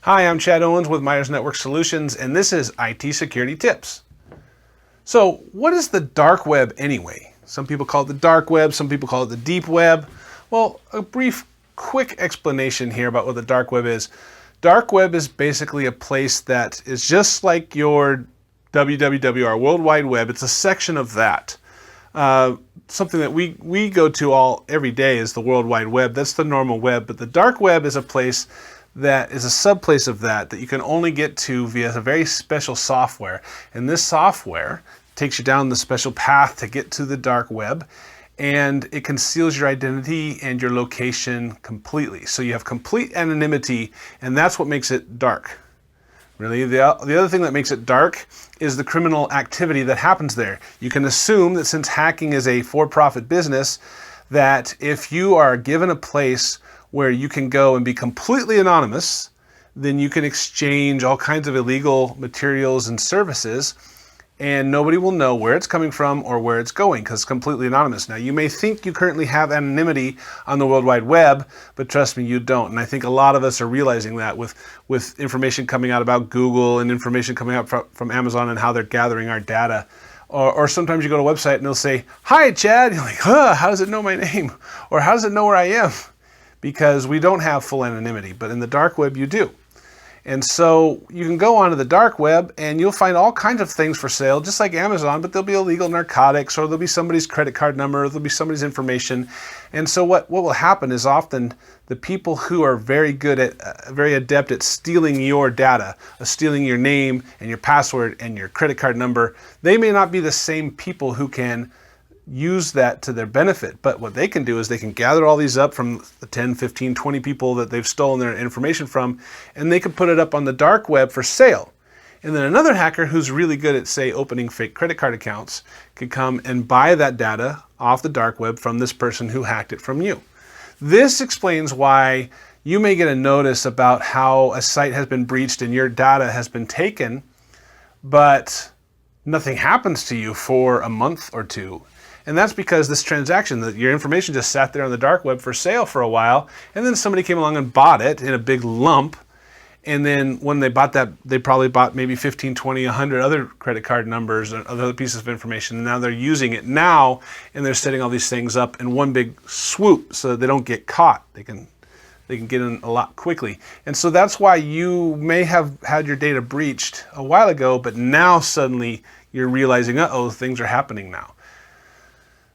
Hi, I'm Chad Owens with Myers Network Solutions, and this is IT Security Tips. So, what is the dark web anyway? Some people call it the dark web, some people call it the deep web. Well, a brief, quick explanation here about what the dark web is. Dark web is basically a place that is just like your www, our World Wide Web. It's a section of that. Something that we go to every day is the World Wide Web. That's the normal web, but the dark web is a place that is a subplace of that you can only get to via a very special software. And this software takes you down the special path to get to the dark web, and it conceals your identity and your location completely. So you have complete anonymity, and that's what makes it dark. Really, the other thing that makes it dark is the criminal activity that happens there. You can assume that since hacking is a for-profit business, that if you are given a place where you can go and be completely anonymous, then you can exchange all kinds of illegal materials and services, and nobody will know where it's coming from or where it's going because it's completely anonymous. Now, you may think you currently have anonymity on the World Wide Web, but trust me, you don't. And I think a lot of us are realizing that with information coming out about Google and information coming out from Amazon and how they're gathering our data. Or sometimes you go to a website and they'll say, "Hi, Chad." You're like, how does it know my name? Or how does it know where I am? Because we don't have full anonymity, but in the dark web you do. And so you can go onto the dark web and you'll find all kinds of things for sale, just like Amazon, but there'll be illegal narcotics, or there'll be somebody's credit card number, or there'll be somebody's information. And so what will happen is often the people who are very adept at stealing your data, stealing your name and your password and your credit card number, they may not be the same people who can use that to their benefit. But what they can do is they can gather all these up from the 10, 15, 20 people that they've stolen their information from, and they can put it up on the dark web for sale. And then another hacker who's really good at, say, opening fake credit card accounts could come and buy that data off the dark web from this person who hacked it from you. This explains why you may get a notice about how a site has been breached and your data has been taken, but nothing happens to you for a month or two. And that's because this transaction, that your information just sat there on the dark web for sale for a while, and then somebody came along and bought it in a big lump. And then when they bought that, they probably bought maybe 15, 20, 100 other credit card numbers and other pieces of information. And now they're using it now, and they're setting all these things up in one big swoop so that they don't get caught. They can get in a lot quickly. And so that's why you may have had your data breached a while ago, but now suddenly you're realizing, things are happening now.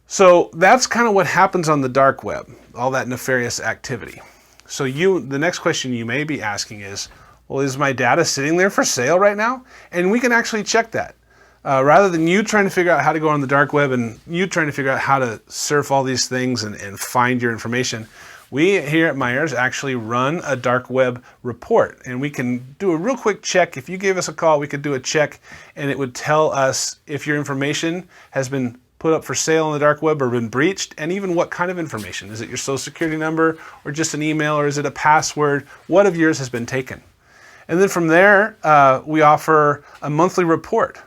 So that's kind of what happens on the dark web, all that nefarious activity. So the next question you may be asking is, well, is my data sitting there for sale right now? And we can actually check that. Rather than you trying to figure out how to go on the dark web and you trying to figure out how to surf all these things and find your information, we here at Myers actually run a dark web report, and we can do a real quick check. If you gave us a call, we could do a check, and it would tell us if your information has been put up for sale on the dark web or been breached, and even what kind of information. Is it your social security number, or just an email, or is it a password? What of yours has been taken? And then from there, we offer a monthly report.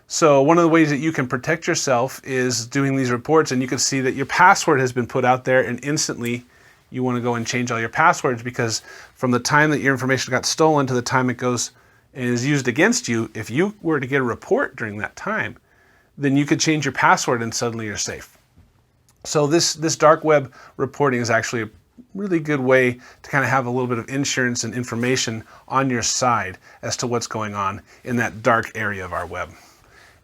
So one of the ways that you can protect yourself is doing these reports, and you can see that your password has been put out there, and instantly you want to go and change all your passwords, because from the time that your information got stolen to the time it goes and is used against you, if you were to get a report during that time, then you could change your password and suddenly you're safe. So this dark web reporting is actually a really good way to kind of have a little bit of insurance and information on your side as to what's going on in that dark area of our web.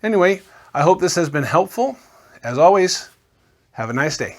Anyway, I hope this has been helpful. As always, have a nice day.